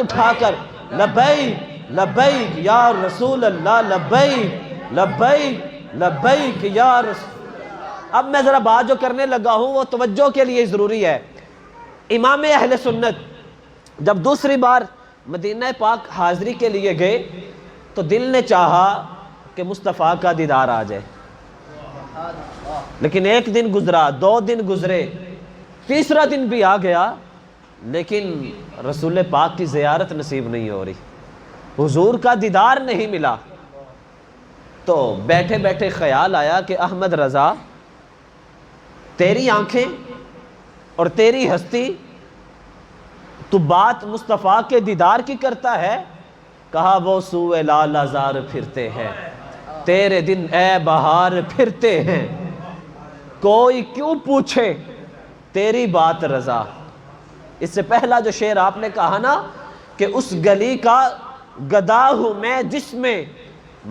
ہاتھ اٹھا کر لبیک لبیک یا رسول اللہ، لبیک لبیک لبیک یا رسول۔ اب میں ذرا بات جو کرنے لگا ہوں وہ توجہ کے لیے ضروری ہے۔ امام اہل سنت جب دوسری بار مدینہ پاک حاضری کے لیے گئے تو دل نے چاہا کہ مصطفیٰ کا دیدار آ جائے، لیکن ایک دن گزرا، 2 دن گزرے، تیسرا دن بھی آ گیا، لیکن رسول پاک کی زیارت نصیب نہیں ہو رہی، حضور کا دیدار نہیں ملا۔ تو بیٹھے بیٹھے خیال آیا کہ احمد رضا، تیری آنکھیں اور تیری ہستی، تو بات مصطفیٰ کے دیدار کی کرتا ہے۔ کہا وہ سوئے لال آزار پھرتے ہیں، تیرے دن اے بہار پھرتے ہیں، کوئی کیوں پوچھے تیری بات رضا۔ اس سے پہلا جو شعر آپ نے کہا نا کہ اس گلی کا گدا ہوں میں جس میں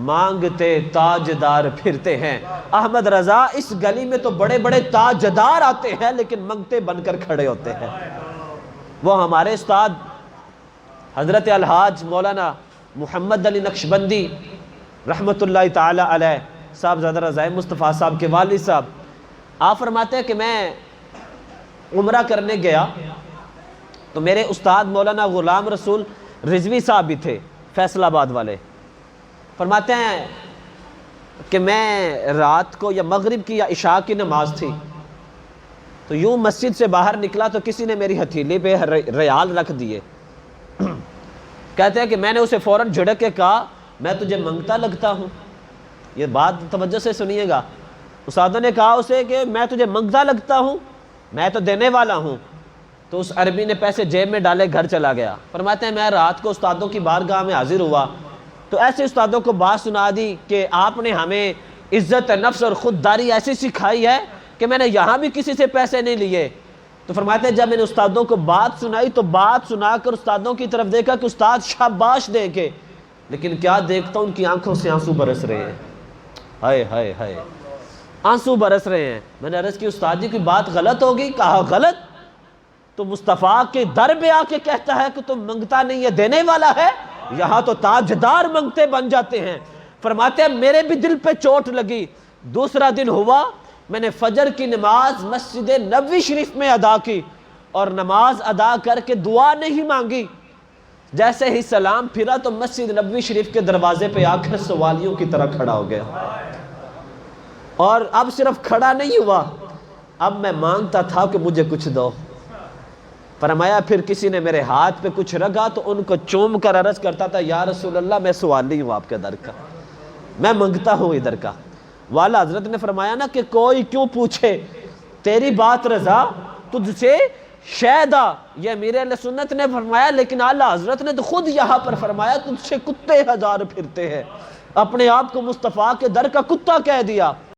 مانگتے تاجدار پھرتے ہیں۔ احمد رضا، اس گلی میں تو بڑے بڑے تاجدار آتے ہیں لیکن منگتے بن کر کھڑے ہوتے ہیں۔ وہ ہمارے استاد حضرت الحاج مولانا محمد علی نقشبندی رحمۃ اللہ تعالی علیہ صاحب زادہ رضائے مصطفیٰ صاحب کے والد صاحب، آپ فرماتے ہیں کہ میں عمرہ کرنے گیا تو میرے استاد مولانا غلام رسول رضوی صاحب بھی تھے، فیصل آباد والے۔ فرماتے ہیں کہ میں رات کو یا مغرب کی یا عشاء کی نماز تھی تو یوں مسجد سے باہر نکلا تو کسی نے میری ہتھیلی پہ ریال رکھ دیے۔ کہتے ہیں کہ میں نے اسے فوراً جھڑک کے کہا میں تجھے منگتا لگتا ہوں۔ یہ بات توجہ سے سنیے گا، استادوں نے کہا اسے کہ میں تجھے منگتا لگتا ہوں، میں تو دینے والا ہوں۔ تو اس عربی نے پیسے جیب میں ڈالے گھر چلا گیا۔ فرماتے ہیں میں رات کو استادوں کی بارگاہ میں حاضر ہوا تو ایسے استادوں کو بات سنا دی کہ آپ نے ہمیں عزت نفس اور خودداری ایسی سکھائی ہے کہ میں نے یہاں بھی کسی سے پیسے نہیں لیے۔ تو فرماتے ہیں جب میں نے استادوں کو بات سنائی تو بات سنا کر استادوں کی طرف دیکھا کہ استاد شاباش دے کے، لیکن کیا دیکھتا ہوں ان کی آنکھوں سے آنسو برس رہے ہیں، ہائے ہائے ہائے، آنسو برس رہے ہیں۔ میں نے عرض کی استاد جی کی بات غلط ہوگی؟ کہا غلط، تو مصطفیٰ کے در پہ آ کے کہتا ہے کہ تم منگتا نہیں ہے دینے والا ہے، یہاں تو تاجدار منگتے بن جاتے ہیں۔ فرماتے ہیں میرے بھی دل پہ چوٹ لگی۔ دوسرا دن ہوا، میں نے فجر کی نماز مسجد نبوی شریف میں ادا کی اور نماز ادا کر کے دعا نہیں مانگی، جیسے ہی سلام پھرا تو مسجد نبوی شریف کے دروازے پہ آ کر سوالیوں کی طرح کھڑا ہو گیا، اور اب صرف کھڑا نہیں ہوا، اب میں مانگتا تھا کہ مجھے کچھ دو۔ فرمایا پھر کسی نے میرے ہاتھ پہ کچھ رکھا تو ان کو چوم کر عرض کرتا تھا یا رسول اللہ میں سوالی ہوں آپ کے در کا، میں منگتا ہوں ادھر کا۔ والا حضرت نے فرمایا نا کہ کوئی کیوں پوچھے تیری بات رضا، تجھ سے شیدا، یہ امیر اہل سنت نے فرمایا، لیکن اعلیٰ حضرت نے تو خود یہاں پر فرمایا تجھ سے کتے ہزار پھرتے ہیں، اپنے آپ کو مصطفیٰ کے در کا کتا کہہ دیا۔